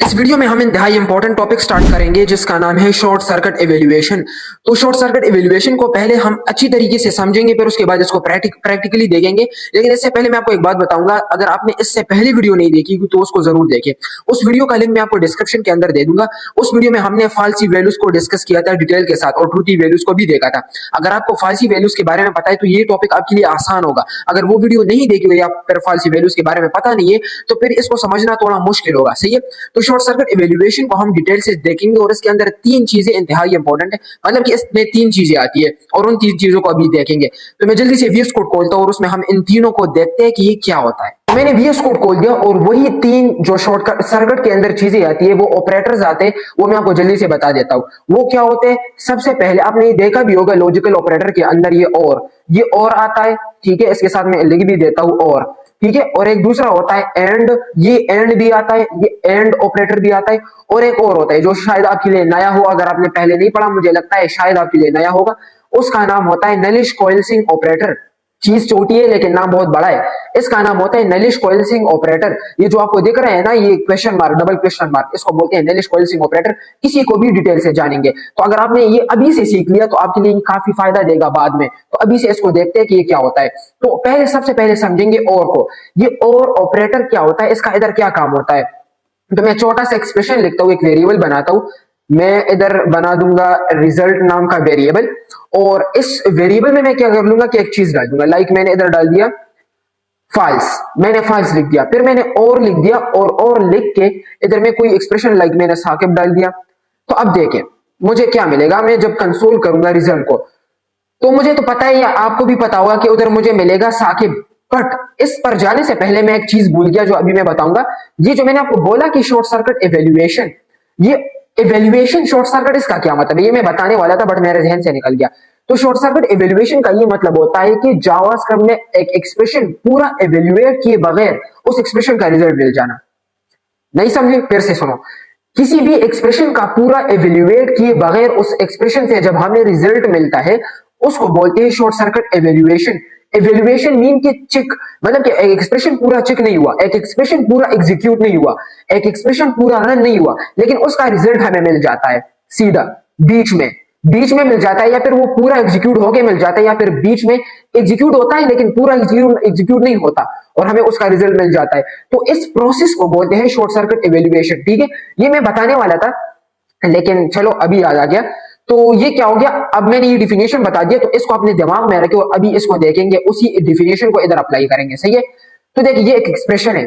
इस वीडियो में हम इंतहाई इंपॉर्टेंट टॉपिक स्टार्ट करेंगे जिसका नाम है शॉर्ट सर्किट एवेल्युएशन। तो शॉर्ट सर्किट एवेल्युएशन को पहले हम अच्छी तरीके से समझेंगे, फिर उसके बाद इसको प्रैक्टिकली देखेंगे। लेकिन इससे पहले मैं आपको एक बात बताऊंगा, अगर आपने इससे पहली वीडियो नहीं देखी तो उसको जरूर देखें। उस वीडियो का लिंक मैं आपको डिस्क्रिप्शन के अंदर दे दूंगा। उस वीडियो में हमने फाल्सी वैल्यूज को डिस्कस किया था डिटेल के साथ और ट्रूथी वैल्यूज को भी देखा था। अगर आपको फाल्सी वैल्यूज के बारे में पता है तो ये टॉपिक आपके लिए आसान होगा। अगर वो वीडियो नहीं देखी हुई या फिर फाल्सी वैल्यूज के बारे में पता नहीं है तो फिर इसको समझना थोड़ा मुश्किल होगा। सही है, तो शॉर्ट सर्किट एवेल्युएशन को हम डिटेल से देखेंगे और इसके अंदर तीन चीजें इंतहाई इंपॉर्टेंट है, मतलब कि इसमें तीन चीजें आती है और उन तीन चीजों को अभी देखेंगे। तो मैं जल्दी से वीएस कोड खोलता हूं और उसमें हम इन तीनों को देखते हैं कि ये क्या होता है। तो मैंने वीएस कोड खोल दिया और वही तीन जो शॉर्ट सर्किट के अंदर चीजें आती है, वो ऑपरेटर्स आते हैं, वो मैं आपको जल्दी से बता देता हूं। वो क्या होते हैं? सबसे पहले आपने देखा भी होगा लॉजिकल ऑपरेटर के अंदर ये और आता है, ठीक है, इसके साथ मैं लिख भी देता हूं और, ठीक है। और एक दूसरा होता है एंड, ये एंड भी आता है, ये एंड ऑपरेटर भी आता है। और एक और होता है जो शायद आपके लिए नया हो, अगर आपने पहले नहीं पढ़ा, मुझे लगता है शायद आपके लिए नया होगा। उसका नाम होता है नेलिश कोइल्सिंग ऑपरेटर। चीज छोटी है लेकिन नाम बहुत बड़ा है। इसका नाम होता है नेलिश कोइल्सिंग ऑपरेटर। ये जो आपको दिख रहा है ना, ये question mark, double question mark, इसको बोलते हैं नेलिश कोइल्सिंग ऑपरेटर। इसी को भी डिटेल से जानेंगे। तो अगर आपने ये अभी से सीख लिया तो आपके लिए काफी फायदा देगा बाद में। तो अभी से इसको देखते हैं कि ये क्या होता है। तो सबसे पहले समझेंगे और को। ये और ऑपरेटर क्या होता है, इसका इधर क्या काम होता है। तो मैं छोटा सा एक्सप्रेशन लिखता हूँ, एक वेरिएबल बनाता हूँ। मैं इधर बना दूंगा रिजल्ट नाम का वेरिएबल, और इस वेरिएबल में मैं क्या कर लूंगा कि एक चीज डाल दूंगा। लाइक मैंने इधर डाल दिया फाल्स, मैंने फाल्स लिख दिया। फिर मैंने और लिख दिया और लिख के इधर में कोई एक्सप्रेशन लाइक मैंने साकिब डाल दिया। तो अब देखें मुझे क्या मिलेगा। मैं जब कंसोल करूंगा रिजल्ट को, तो मुझे तो पता है या आपको भी पता होगा कि उधर मुझे मिलेगा साकिब। बट इस पर जाने से पहले मैं एक चीज भूल गया जो अभी मैं बताऊंगा। ये जो मैंने आपको बोला कि शॉर्ट सर्किट एवेल्युएशन, ये एवेल्युएशन शॉर्ट सर्किट, इसका क्या मतलब है ये मैं बताने वाला था बट मेरे जहन से निकल गया। तो शॉर्ट सर्किट एवेल्युएशन का ये मतलब होता है कि जावास्क्रिप्ट में एक एक्सप्रेशन पूरा एवेल्युएट किए बगैर उस एक्सप्रेशन का रिजल्ट मिल जाना। नहीं समझे? फिर से सुनो। किसी भी एक्सप्रेशन का पूरा एवेल्युएट किए बगैर उस एक्सप्रेशन से जब हमें रिजल्ट मिलता है उसको बोलते हैं short circuit evaluation. Evaluation mean कि चेक, मतलब कि एक एक्सप्रेशन पूरा चेक नहीं हुआ, एक एक्सप्रेशन पूरा एग्जीक्यूट नहीं हुआ, एक एक्सप्रेशन पूरा रन नहीं हुआ, लेकिन उसका रिजल्ट हमें मिल जाता है सीधा बीच में मिल जाता है, या फिर वो पूरा एग्जीक्यूट होके मिल जाता है, या फिर बीच में एग्जीक्यूट होता है लेकिन पूरा एग्जीक्यूट नहीं होता और हमें उसका रिजल्ट मिल जाता है। तो इस प्रोसेस को बोलते हैं शॉर्ट सर्किट एवेल्युएशन। ठीक है, ये मैं बताने वाला था लेकिन चलो अभी याद आ गया। तो ये क्या हो गया, अब मैंने ये डिफिनेशन बता दिया, तो इसको अपने दिमाग में रखे और अभी इसको देखेंगे, उसी डिफिनेशन को इधर अप्लाई करेंगे। सही है, तो देखिए ये एक एक्सप्रेशन है,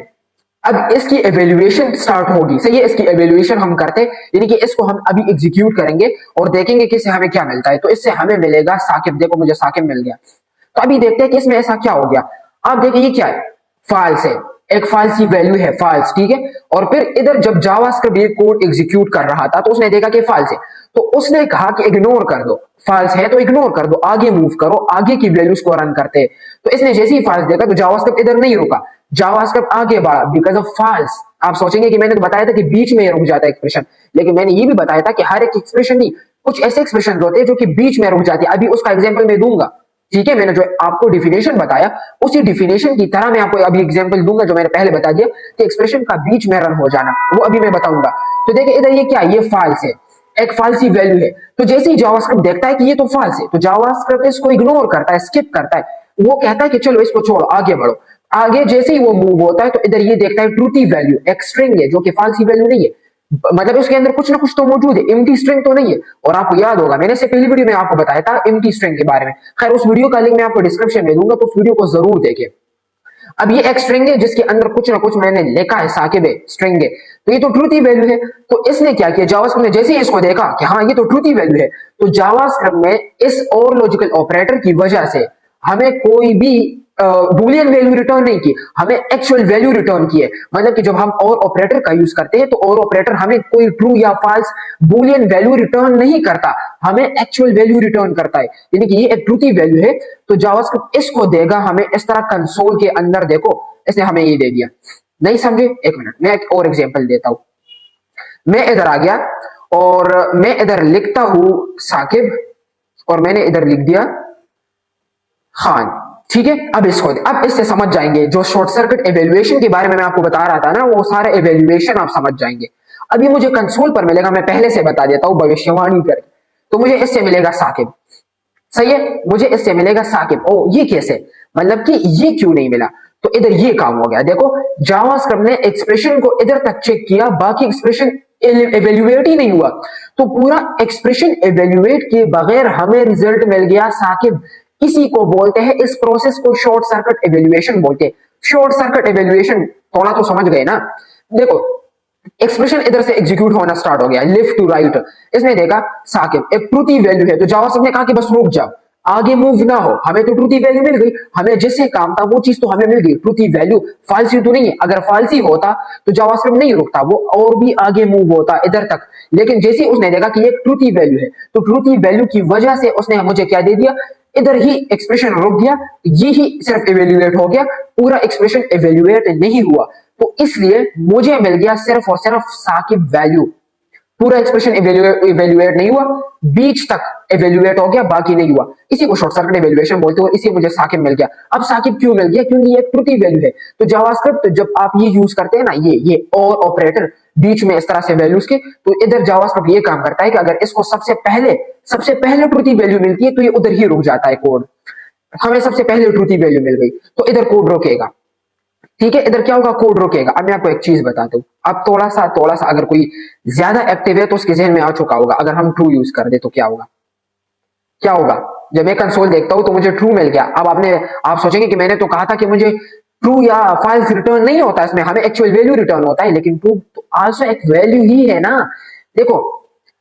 अब इसकी एवेल्युएशन स्टार्ट होगी। सही है, इसकी एवेल्युएशन हम करते हैं, यानी कि इसको हम अभी एग्जीक्यूट करेंगे और देखेंगे कि इससे हमें क्या मिलता है। तो इससे हमें मिलेगा साकिब। देखो मुझे साकिब मिल गया। तो अभी देखते हैं कि इसमें ऐसा क्या हो गया। आप देखिए ये क्या है, फाल्स है, एक फाल्सी वैल्यू है, फाल्स। ठीक है, और फिर इधर जब जावास्क्रिप्ट ये कोड एग्जीक्यूट कर रहा था तो उसने देखा कि फाल्स है, तो उसने कहा कि इग्नोर कर दो, फाल्स है तो इग्नोर कर दो, आगे मूव करो, आगे की वैल्यूज को रन करते हैं। तो इसने जैसे ही फाल्स देखा तो जावास्क्रिप्ट इधर नहीं रुका, जावास्क्रिप्ट आगे बढ़ा बिकॉज ऑफ फाल्स। आप सोचेंगे कि मैंने तो बताया था कि बीच में रुक जाता है एक्सप्रेशन, लेकिन मैंने ये भी बताया था कि हर एक एक्सप्रेशन नहीं, कुछ ऐसे एक्सप्रेशन होते हैं जो कि बीच में रुक जाती है। अभी उसका एग्जाम्पल मैं दूंगा। ठीक है, मैंने जो आपको डिफिनेशन बताया उसी डिफिनेशन की तरह मैं आपको अभी एग्जांपल दूंगा जो मैंने पहले बता दिया कि एक्सप्रेशन का बीच में रन हो जाना, वो अभी मैं बताऊंगा। तो देखिए इधर ये क्या है, ये फाल्स है, एक फाल्सी वैल्यू है। तो जैसे ही जावास्क्रिप्ट देखता है कि ये तो फाल्स है तो जावास्क्रिप्ट इसको इग्नोर करता है, स्किप करता है। वो कहता है कि चलो इसको छोड़ो, आगे बढ़ो। आगे जैसे ही वो मूव होता है तो इधर ये देखता है ट्रूथी वैल्यू, एक स्ट्रिंग है जो कि फाल्सी वैल्यू नहीं है, मतलब उसके अंदर कुछ ना कुछ तो मौजूद है, एम्प्टी स्ट्रिंग तो नहीं है। और आपको याद होगा मैंने से पहली वीडियो में आपको बताया था एम्प्टी स्ट्रिंग के बारे में। खैर उस वीडियो का लिंक मैं आपको डिस्क्रिप्शन में दूंगा, तो उस वीडियो को जरूर देखें। अब ये एक स्ट्रिंग है जिसके अंदर कुछ ना कुछ मैंने लिखा है, साकिब है, स्ट्रिंग है, तो ये तो ट्रूथी वैल्यू है। तो इसने क्या किया, जावास्क्रिप्ट ने जैसे ही इसको देखा कि हाँ ये तो ट्रूथी वैल्यू है, तो जावास्क्रिप्ट में इस और लॉजिकल ऑपरेटर की वजह से हमें कोई भी बूलियन वैल्यू रिटर्न नहीं की, हमें एक्चुअल वैल्यू रिटर्न की है। मतलब कि जब हम और ऑपरेटर का यूज करते हैं तो और ऑपरेटर हमें कोई ट्रू या फॉल्स बूलियन वैल्यू रिटर्न नहीं करता, हमें एक्चुअल वैल्यू रिटर्न करता है, यानी कि ये एक ट्रूथी वैल्यू है। तो जावास्क्रिप्ट इसको देगा हमें इस तरह कंसोल के अंदर। देखो इसने हमें ये दे दिया, नहीं समझे? एक मिनट, मैं एक और एग्जांपल देता हूं। मैं इधर आ गया और मैं इधर लिखता हूं साकिब और मैंने इधर लिख दिया खान। ठीक है, अब इससे समझ जाएंगे जो शॉर्ट सर्किट एवेल्युएशन के बारे में मैं आपको बता रहा था ना, वो सारे एवेल्युएशन आप समझ जाएंगे। अभी मुझे कंसोल पर मिलेगा, मैं पहले से बता देता हूं भविष्यवाणी करके। तो मुझे इससे मिलेगा साकिब, सही है, मुझे इससे मिलेगा साकिब। ओ ये कैसे, मतलब कि ये क्यों नहीं मिला? तो इधर ये काम हो गया। देखो जावास्क्रिप्ट ने एक्सप्रेशन को इधर तक चेक किया, बाकी एक्सप्रेशन एवेल्युएट ही नहीं हुआ। तो पूरा एक्सप्रेशन एवेल्युएट किए बगैर हमें रिजल्ट मिल गया साकिब। इसी को बोलते हैं, इस प्रोसेस को शॉर्ट सर्किट एवेल्युएशन बोलते हैं। शॉर्ट सर्किट एवेल्युएशन थोड़ा तो समझ गए ना। देखो एक्सप्रेशन इधर से एग्जीक्यूट होना स्टार्ट हो गया, लेफ्ट टू राइट। इसने देखा साकिब एक ट्रूथी वैल्यू है, तो जावास्क्रिप्ट ने कहा कि बस रुक जाओ, आगे मूव ना हो, हमें तो ट्रूथी वैल्यू मिल गई, हमें जिससे काम था वो चीज तो हमें मिल गई, ट्रूथी वैल्यू फाल्सी तो नहीं है। अगर फाल्सी होता तो जावास्क्रिप्ट नहीं रुकता, वो और भी आगे मूव होता इधर तक। लेकिन जैसे उसने देखा कि एक ट्रूथी वैल्यू है, तो ट्रूथी वैल्यू की वजह से उसने मुझे क्या दे दिया, इधर ही एक्सप्रेशन रुक गया, ये ही सिर्फ इवेल्युएट हो गया, पूरा एक्सप्रेशन इवेल्युएट नहीं हुआ। तो इसलिए मुझे मिल गया सिर्फ और सिर्फ साकिब वैल्यू। पूरा एक्सप्रेशन इवेल्युएट नहीं हुआ, बीच तक इवेल्युएट हो गया, बाकी नहीं हुआ। इसी को शॉर्ट सर्किट इवेल्युएशन बोलते हो, इसी मुझे साकिब मिल गया। अब साकिब क्यों मिल गया? क्योंकि ये ट्रूथी वैल्यू है। तो जावास्क्रिप्ट जब आप ये यूज करते हैं ना, ये और ऑपरेटर बीच में इस तरह से वैल्यूज के, तो इधर जावास्क्रिप्ट ये काम करता है कि अगर इसको सबसे पहले ट्रूथी वैल्यू मिलती है तो ये उधर ही रुक जाता है कोड। हमें सबसे पहले ट्रूथी वैल्यू मिल गई तो इधर कोड रुकेगा, ठीक है, इधर क्या होगा, कोड रुकेगा। अब मैं आपको एक चीज बताता हूँ, अब थोड़ा सा अगर कोई ज्यादा एक्टिव है तो उसके जहन में आ चुका होगा, अगर हम ट्रू यूज कर दे तो क्या होगा, जब मैं कंसोल देखता हूं तो मुझे ट्रू मिल गया। अब आप सोचेंगे कि मैंने तो कहा था कि मुझे ट्रू या फाल्स रिटर्न नहीं होता, इसमें हमें एक्चुअल वैल्यू रिटर्न होता है, लेकिन ट्रू तो आल्सो एक वैल्यू ही है ना। देखो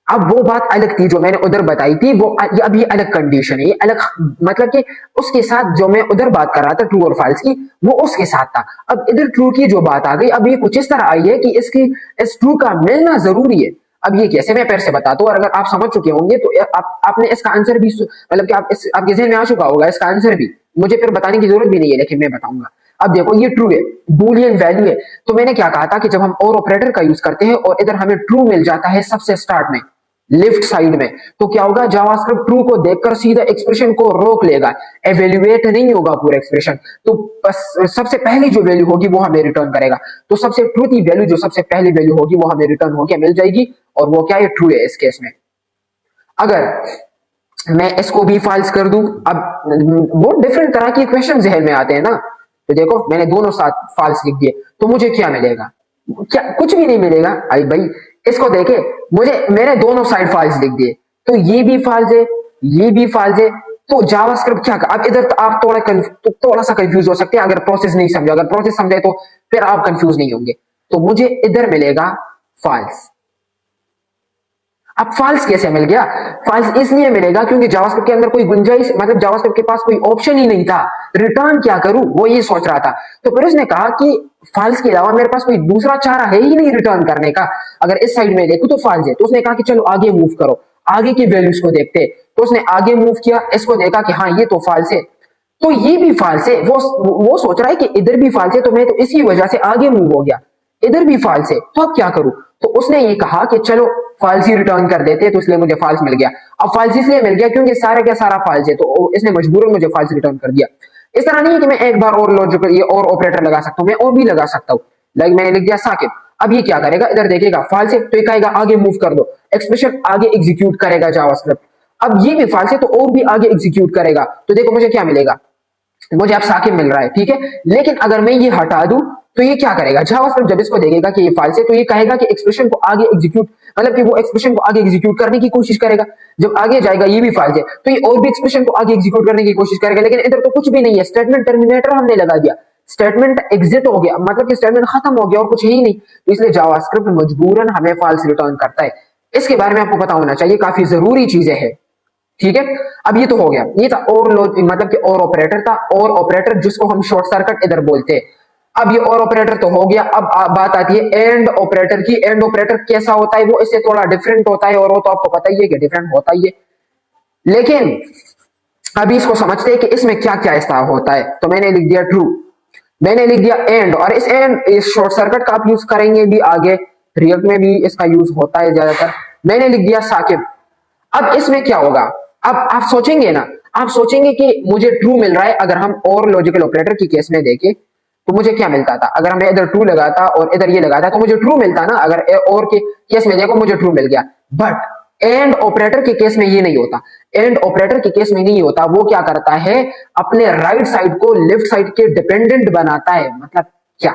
अब वो बात अलग थी जो मैंने उधर बताई थी, वो अब ये अलग कंडीशन है, ये अलग, मतलब कि उसके साथ जो मैं उधर बात कर रहा था ट्रू और फाल्स की, वो उसके साथ था। अब इधर ट्रू की जो बात आ गई, अब ये कुछ इस तरह आई है कि इस ट्रू का मिलना जरूरी है। अब ये कैसे, मैं फिर से बताता हूँ, और अगर आप समझ चुके होंगे तो आपने इसका आंसर भी, मतलब कि आपके जहन में आ चुका होगा इसका आंसर भी, मुझे फिर बताने की जरूरत भी नहीं है, लेकिन मैं बताऊंगा। अब देखो ये ट्रू है, बूलियन वैल्यू है। तो मैंने क्या कहा था कि जब हम और ऑपरेटर का यूज करते हैं और इधर हमें ट्रू मिल जाता है सबसे स्टार्ट में लेफ्ट साइड में, तो क्या होगा, जावास्क्रिप्ट ट्रू को देखकर सीधा एक्सप्रेशन को रोक लेगा, एवेल्युएट नहीं होगा पूरा एक्सप्रेशन। तो बस सबसे पहली जो वैल्यू होगी वो हमें रिटर्न करेगा। तो सबसे ट्रूथी वैल्यू जो सबसे पहली वैल्यू होगी वो हमें रिटर्न होकर मिल जाएगी, और वो क्या है, ट्रू है इस केस में। अगर मैं इसको भी फाल्स कर दूं, अब बहुत डिफरेंट तरह के क्वेश्चन जहन में आते हैं ना। तो देखो मैंने दोनों साथ फाल्स लिख दिए, तो मुझे क्या मिलेगा, क्या कुछ भी नहीं मिलेगा। आई भाई इसको देखे, मैंने दोनों साइड फाल्स लिख दिए, तो ये भी फाल्स है, ये भी फाल्स है। तो जावास्क्रिप्ट क्या, अब इधर तो आप थोड़ा सा कंफ्यूज हो सकते हैं अगर प्रोसेस नहीं समझे, अगर प्रोसेस समझे तो फिर आप कंफ्यूज नहीं होंगे। तो मुझे इधर मिलेगा फाल्स। अब फाल्स कैसे मिल गया? फाल्स इसलिए मिलेगा क्योंकि जावास्क्रिप्ट के अंदर कोई गुंजाइश, मतलब जावास्क्रिप्ट के पास कोई ऑप्शन ही नहीं था, रिटर्न क्या करूं वो ये सोच रहा था। तो फिर उसने कहा कि फाल्स के अलावा मेरे पास कोई दूसरा चारा है ही नहीं रिटर्न करने का, अगर इस साइड में देखूं तो फाल्स है। तो उसने कहा कि चलो आगे मूव करो, आगे की वैल्यूज को देखते। तो उसने आगे मूव किया, इसको देखा कि हाँ ये तो फाल्स है, तो ये भी फाल्स है। वो सोच रहा है कि इधर भी फाल्स है, तो मैं तो इसी वजह से आगे मूव हो गया, इधर भी फाल्स है, तो अब क्या करूं। तो उसने ये कहा कि चलो फाल्स ही रिटर्न कर देते, तो इसलिए मुझे फाल्स मिल गया। अब फाल्स इसलिए मिल गया क्योंकि सारा क्या सारा फाल्स है, तो इसने मजबूरन मुझे फाल्स रिटर्न कर दिया। इस तरह नहीं है कि मैं एक बार और लॉजिकल ये और ऑपरेटर लगा सकता हूं, मैं और भी लगा सकता हूं। लाइक मैंने लिख दिया साकिब, अब ये क्या करेगा, इधर देखेगा फाल्स है तो ये कहेगा आगे मूव कर दो, एक्सप्रेशन आगे एग्जीक्यूट करेगा जावास्क्रिप्ट। अब ये भी फाल्स है तो और भी आगे एग्जीक्यूट करेगा, तो देखो मुझे क्या मिलेगा, मुझे अब साकिब मिल रहा है, ठीक है। लेकिन अगर मैं ये हटा दूं तो ये क्या करेगा, जावास्क्रिप्ट जब इसको देखेगा कि ये फाल्स है तो ये कहेगा कि एक्सप्रेशन को आगे एग्जीक्यूट, मतलब कि वो एक्सप्रेशन को आगे एग्जीक्यूट करने की कोशिश करेगा। जब आगे जाएगा ये भी फाल्स है तो ये और भी एक्सप्रेशन को आगे एग्जीक्यूट करने की कोशिश करेगा। लेकिन इधर तो कुछ भी नहीं है, स्टेटमेंट टर्मिनेटर हमने लगा दिया, स्टेटमेंट एग्जिट हो गया, मतलब कि स्टेटमेंट खत्म हो गया और कुछ है ही नहीं। तो इसलिए जावास्क्रिप्ट मजबूरन हमें फाल्स रिटर्न करता है। इसके बारे में आपको पता होना चाहिए, काफी जरूरी चीजें हैं, ठीक है। अब ये तो हो गया, ये था और मतलब कि और ऑपरेटर था, और ऑपरेटर जिसको हम शॉर्ट सर्किट इधर बोलते हैं। अब ये और ऑपरेटर तो हो गया, अब बात आती है एंड ऑपरेटर की। एंड ऑपरेटर कैसा होता है, वो इससे थोड़ा डिफरेंट होता है, और वो तो आपको पता ही है कि डिफरेंट होता ही है। लेकिन अभी इसको समझते हैं कि इसमें क्या क्या ऐसा होता है। तो मैंने लिख दिया ट्रू, मैंने लिख दिया एंड, और इस शॉर्ट सर्किट का आप यूज करेंगे भी आगे, रिएक्ट में भी इसका यूज होता है ज्यादातर। मैंने लिख दिया साकिब। अब इसमें क्या होगा, अब आप सोचेंगे ना, आप सोचेंगे कि मुझे ट्रू मिल रहा है, अगर हम और लॉजिकल ऑपरेटर की केस में देखें तो मुझे क्या मिलता था, अगर मैं इधर ट्रू लगाता और इधर ये लगाता तो मुझे ट्रू मिलता ना, अगर और के केस में देखो मुझे ट्रू मिल गया। बट एंड ऑपरेटर के केस में ये नहीं होता, एंड ऑपरेटर के केस में नहीं होता। वो क्या करता है, अपने राइट साइड को लेफ्ट साइड के डिपेंडेंट बनाता है। मतलब क्या,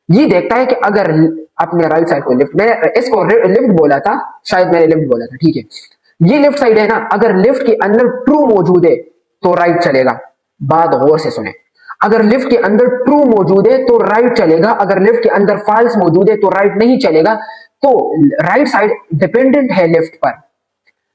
ये देखता है कि अगर अपने राइट साइड को लिफ्ट, मैंने इसको लिफ्ट बोला था, शायद मैंने लिफ्ट बोला था, ठीक है। ये लेफ्ट साइड है ना, अगर लेफ्ट के अंदर ट्रू मौजूद है तो राइट चलेगा। बात गौर से सुने, अगर लेफ्ट के अंदर ट्रू मौजूद है तो राइट चलेगा, अगर लेफ्ट के अंदर फॉल्स मौजूद है तो राइट नहीं चलेगा। तो राइट साइड डिपेंडेंट है लेफ्ट पर,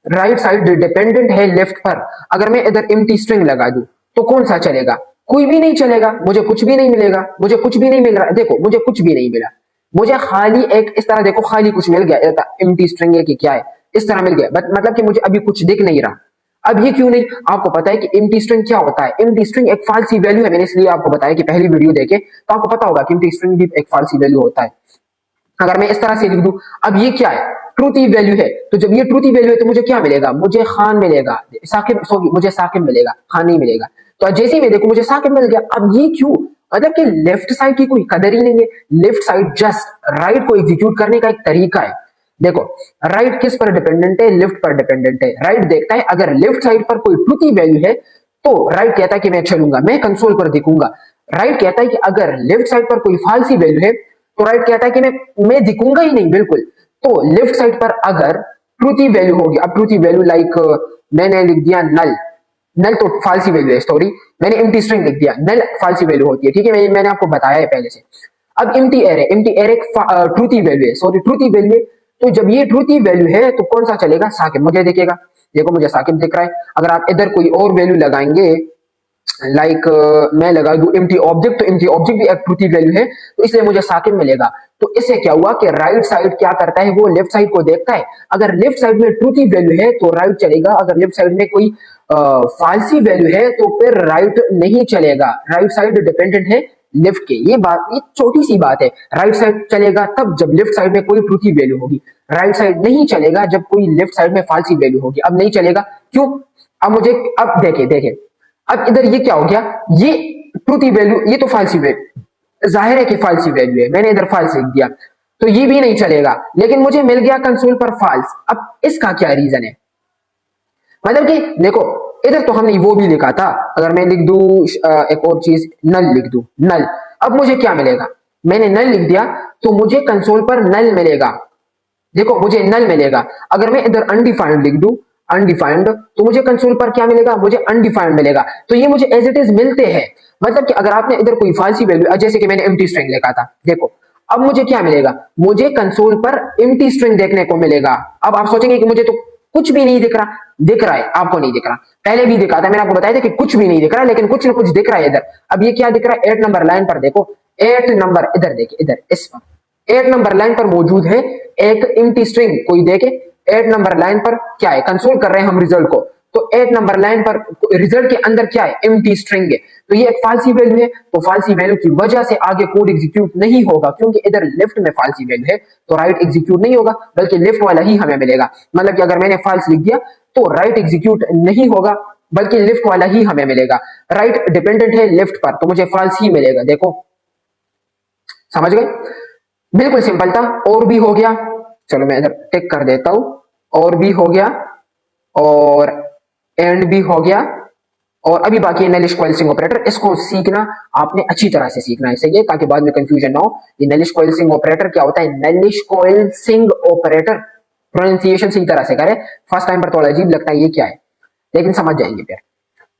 राइट साइड डिपेंडेंट है लेफ्ट पर। अगर मैं इधर एम्प्टी स्ट्रिंग लगा दूं तो कौन सा चलेगा, कोई भी नहीं चलेगा, मुझे कुछ भी नहीं मिलेगा, मुझे कुछ भी नहीं मिल रहा। देखो मुझे कुछ भी नहीं मिला, मुझे खाली एक इस तरह देखो खाली कुछ मिल गया, एम्प्टी स्ट्रिंग है कि क्या है, इस तरह मिल गया। मतलब कि मुझे अभी कुछ दिख नहीं रहा। अब ये क्यों नहीं, आपको पता है कि एम्प्टी स्ट्रिंग क्या होता है। एम्प्टी स्ट्रिंग एक फाल्सी वैल्यू है, मैंने इसलिए आपको बताया कि पहली वीडियो देखे तो आपको पता होगा कि एम्प्टी स्ट्रिंग भी एक फाल्सी वैल्यू होता है। अगर मैं इस तरह से लिख दूं, अब ये क्या है, ट्रूथी वैल्यू है, तो जब ये ट्रूथी वैल्यू है तो मुझे क्या मिलेगा, मुझे खान मिलेगा, साकिब सॉरी मुझे साकिब मिलेगा, खान नहीं मिलेगा। तो जैसे ही मैं देखूं मुझे साकिब मिल गया। अब ये क्यों, मतलब कि लेफ्ट साइड की कोई कदर ही नहीं है, लेफ्ट साइड जस्ट राइट को एग्जीक्यूट करने का एक तरीका है। देखो राइट किस पर डिपेंडेंट है, लेफ्ट पर डिपेंडेंट है। राइट देखता है अगर लेफ्ट साइड पर कोई ट्रूथी वैल्यू है तो राइट कहता है कि मैं चलूंगा, मैं कंसोल पर देखूंगा। राइट कहता है कि अगर लेफ्ट साइड पर कोई फाल्सी वैल्यू है तो राइट कहता है कि मैं दिखूंगा ही नहीं बिल्कुल। तो लेफ्ट साइड पर अगर ट्रूथी वैल्यू होगी, अब ट्रूथी वैल्यू लाइक मैंने लिख दिया नल, नल तो फाल्सी वैल्यू है, सॉरी मैंने एम्प्टी स्ट्रिंग लिख दिया, नल फाल्सी वैल्यू होती है, ठीक है, मैंने आपको बताया है पहले से। अब empty array, empty array truthy value है, सॉरी ट्रूथी वैल्यू है। तो जब ये ट्रूथी वैल्यू है तो कौन सा चलेगा, साकिब मुझे दिखेगा। देखो मुझे साकिब दिख रहा है। अगर आप इधर कोई और वैल्यू लगाएंगे लाइक मैं लगा दूं एम्प्टी ऑब्जेक्ट, तो एम्प्टी ऑब्जेक्ट भी एक ट्रूथी वैल्यू है, तो इसलिए मुझे साकिब मिलेगा। तो इससे क्या हुआ कि राइट साइड क्या करता है, वो लेफ्ट साइड को देखता है। अगर लेफ्ट साइड में ट्रूथी वैल्यू है तो राइट चलेगा, अगर लेफ्ट साइड में कोई फाल्सी वैल्यू है तो फिर राइट नहीं चलेगा। राइट साइड डिपेंडेंट है लेफ्ट के, ये बात, ये छोटी सी बात है। राइट साइड चलेगा तब जब लेफ्ट साइड में कोई ट्रूथी वैल्यू होगी, राइट साइड नहीं चलेगा जब कोई लेफ्ट साइड में फाल्सी वैल्यू होगी। अब नहीं चलेगा क्यों, अब मुझे अब देखे देखे, अब इधर ये क्या हो गया, ये ट्रूथी वैल्यू, ये तो फाल्सी वैल्यू, जाहिर है कि फाल्सी वैल्यू है, मैंने इधर फाल्स लिख दिया तो ये भी नहीं चलेगा। लेकिन मुझे मिल गया कंसोल पर फाल्स। अब इसका क्या रीजन है, मतलब कि देखो इधर तो हमने वो भी लिखा था, अगर मैं लिख दूं एक और चीज नल लिख दूं, नल, अब मुझे क्या मिलेगा, मैंने नल लिख दिया तो मुझे कंसोल पर नल मिलेगा। देखो मुझे नल मिलेगा। अगर मैं इधर अनडिफाइंड लिख दूं, अनडिफाइंड, तो मुझे कंसोल पर क्या मिलेगा, मुझे अनडिफाइंड मिलेगा। तो ये मुझे एज इट इज मिलते हैं। मतलब कि अगर आपने इधर कोई फाल्सी वैल्यू, जैसे कि मैंने एम्प्टी स्ट्रिंग लिखा था, देखो अब मुझे क्या मिलेगा, मुझे कंसोल पर एम्प्टी स्ट्रिंग देखने को मिलेगा। अब आप सोचेंगे कि मुझे तो कुछ भी नहीं दिख रहा, दिख रहा है, आपको नहीं दिख रहा, पहले भी दिखा था, मैंने आपको बताया था कि कुछ भी नहीं दिख रहा, लेकिन कुछ ना कुछ दिख रहा है इधर। अब ये क्या दिख रहा है, 8 नंबर लाइन पर देखो, 8 नंबर इधर देखिए, इधर इस पर 8 नंबर लाइन पर मौजूद है एक एम्प्टी स्ट्रिंग, कोई देखे 8 नंबर लाइन पर क्या है, कंसोल कर रहे हैं हम रिजल्ट को, तो 8 नंबर लाइन पर रिजल्ट के अंदर क्या है, एम्प्टी स्ट्रिंग है। तो ये एक फाल्सी वैल्यू है, तो फाल्सी वैल्यू की वजह से आगे कोड एग्जीक्यूट नहीं होगा, क्योंकि इधर लेफ्ट में फाल्सी वैल्यू है तो राइट एग्जीक्यूट नहीं होगा, बल्कि लेफ्ट वाला ही हमें मिलेगा। मतलब कि अगर मैंने फाल्स लिख दिया तो राइट एग्जीक्यूट नहीं होगा, बल्कि लेफ्ट वाला ही हमें मिलेगा। राइट डिपेंडेंट है लेफ्ट पर, तो मुझे फाल्स ही मिलेगा। देखो समझ गए, बिल्कुल सिंपल था। और भी हो गया, चलो मैं इधर टिक कर देता हूं, और भी हो गया और एंड भी हो गया, और अभी बाकी है नेलिश कोएल्सिंग ऑपरेटर। इसको सीखना आपने अच्छी तरह से सीखना है, सही है, ताकि बाद में कंफ्यूजन ना हो। ये नेलिश कोएल्सिंग ऑपरेटर क्या होता है, नेलिश कोएल्सिंग ऑपरेटर, प्रोनाउंसिएशन सही तरह से करें, फर्स्ट टाइम पर थोड़ा अजीब लगता है ये क्या है, लेकिन समझ जाएंगे फिर।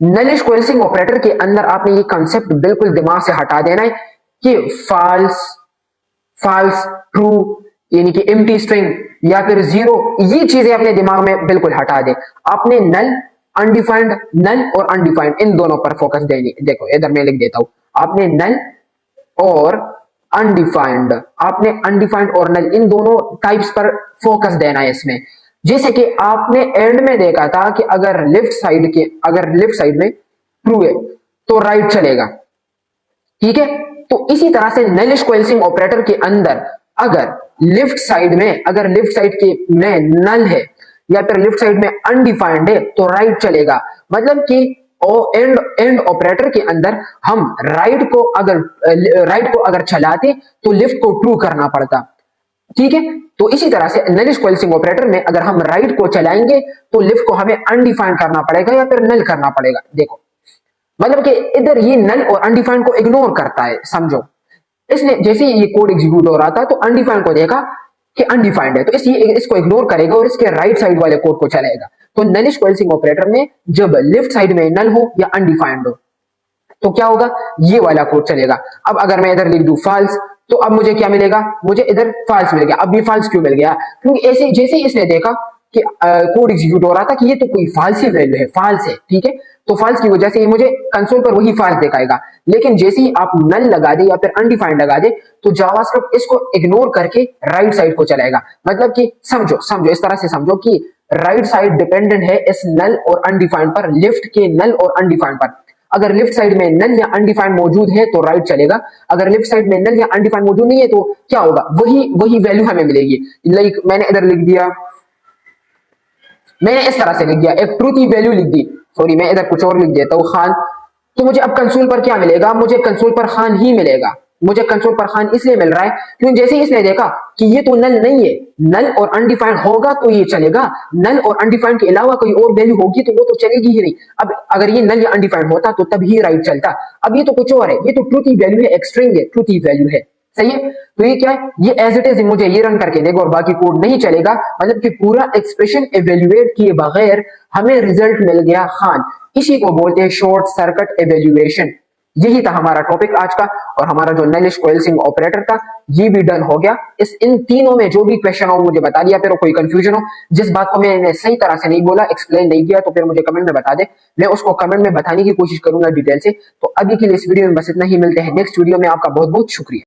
नेलिश कोएल्सिंग ऑपरेटर के अंदर आपने ये कंसेप्ट बिल्कुल दिमाग से हटा देना है कि फाल्स, फाल्स, ट्रू, यानी कि एम्प्टी स्ट्रिंग या फिर जीरो, ये चीजें अपने दिमाग में बिल्कुल हटा दे। आपने नल, अनडिफाइंड, नल और अनडिफाइंड इन दोनों पर फोकस देनी। देखो इधर मैं लिख देता हूं, आपने नल और अनडिफाइंड, आपने अनडिफाइंड और नल इन दोनों टाइप्स पर फोकस देना है इसमें। जैसे कि आपने एंड में देखा था कि अगर लेफ्ट साइड में ट्रू है तो राइट चलेगा, ठीक है। तो इसी तरह से नेलिश कोएल्सिंग ऑपरेटर के अंदर अगर लेफ्ट साइड के में नल है या फिर लेफ्ट साइड में अनडिफाइंड है तो राइट चलेगा। मतलब कि और एंड ऑपरेटर के अंदर हम राइट को अगर चलाते तो लिफ्ट को ट्रू करना पड़ता, ठीक है। तो इसी तरह से नलिश कोएल्सिंग ऑपरेटर में अगर हम राइट को चलाएंगे तो लिफ्ट को हमें अनडिफाइंड करना पड़ेगा या फिर नल करना पड़ेगा। देखो मतलब कि इधर ये नल और अनडिफाइंड को इग्नोर करता है, समझो। इसने जैसे ही ये कोड एग्जीक्यूट हो रहा था तो अनडिफाइंड को देखा कि अनडिफाइंड है, तो इसको इग्नोर करेगा और इसके राइट साइड वाले कोड को चलाएगा। तो नलिश कोएल्सिंग ऑपरेटर में जब लेफ्ट साइड में नल हो या अनडिफाइंड हो तो क्या होगा, ये वाला कोड चलेगा। अब अगर मैं इधर लिख दूं फॉल्स, तो अब मुझे क्या मिलेगा, मुझे इधर फॉल्स मिल गया। अब ये फॉल्स क्यों मिल गया, क्योंकि ऐसे जैसे ही इसने देखा कि कोड एग्जीक्यूट हो रहा था कि ये तो कोई फॉल्स ही वैल्यू है, फॉल्स है, ठीक है। तो फॉल्स की वजह से ये मुझे कंसोल पर वही फॉल्स दिखाएगा। लेकिन जैसे ही आप नल लगा दे या फिर अनडिफाइंड लगा दे तो जावास्क्रिप्ट इसको इग्नोर करके राइट साइड को चलाएगा। मतलब कि समझो इस तरह से समझो कि राइट साइड डिपेंडेंट है इस नल और अनडिफाइंड पर, लिफ्ट के नल और अनडिफाइंड पर। अगर लेफ्ट साइड में नल या अनडिफाइंड मौजूद है तो राइट चलेगा, अगर लेफ्ट साइड में नल या अनडिफाइंड मौजूद नहीं है तो क्या होगा, वही वैल्यू हमें मिलेगी। लाइक मैंने इधर लिख दिया, मैंने इस तरह से लिख दिया, एक ट्रूथ वैल्यू लिख दी, सॉरी मैं इधर कुछ और लिख देता हूं, खान। तो मुझे अब कंसोल पर क्या मिलेगा, मुझे कंसोल पर खान ही मिलेगा। मुझे कंसोल पर खान इसलिए मिल रहा है क्योंकि जैसे ही इसने देखा कि ये तो नल नहीं है, नल और अनडिफाइंड होगा तो ये चलेगा, नल और अनडिफाइंड के अलावा कोई और वैल्यू होगी तो वो तो चलेगी ही नहीं। अब अगर ये नल या अनडिफाइंड होता तो तब ही राइट चलता। अब ये तो कुछ और है, ये तो ट्रूथ वैल्यू है, एक स्ट्रिंग है, ट्रूथ वैल्यू है, सही है। तो ये क्या है, ये एज इट इज मुझे ये रन करके देगा और बाकी कोड नहीं चलेगा। मतलब कि पूरा एक्सप्रेशन एवेल्युएट किए बगैर हमें रिजल्ट मिल गया खान। इसी को बोलते हैं शॉर्ट सर्किट एवेल्युएशन। यही था हमारा टॉपिक आज का, और हमारा जो नलिश कोएल्सिंग ऑपरेटर था ये भी डन हो गया। इन तीनों में जो भी क्वेश्चन हो मुझे बता दिया, फिर कोई कंफ्यूजन हो, जिस बात को मैंने सही तरह से नहीं बोला, एक्सप्लेन नहीं किया, तो फिर मुझे कमेंट में बता दे, मैं उसको कमेंट में बताने की कोशिश करूंगा डिटेल से। तो अभी के लिए इस वीडियो में बस इतना ही, मिलते हैं नेक्स्ट वीडियो में। आपका बहुत बहुत शुक्रिया।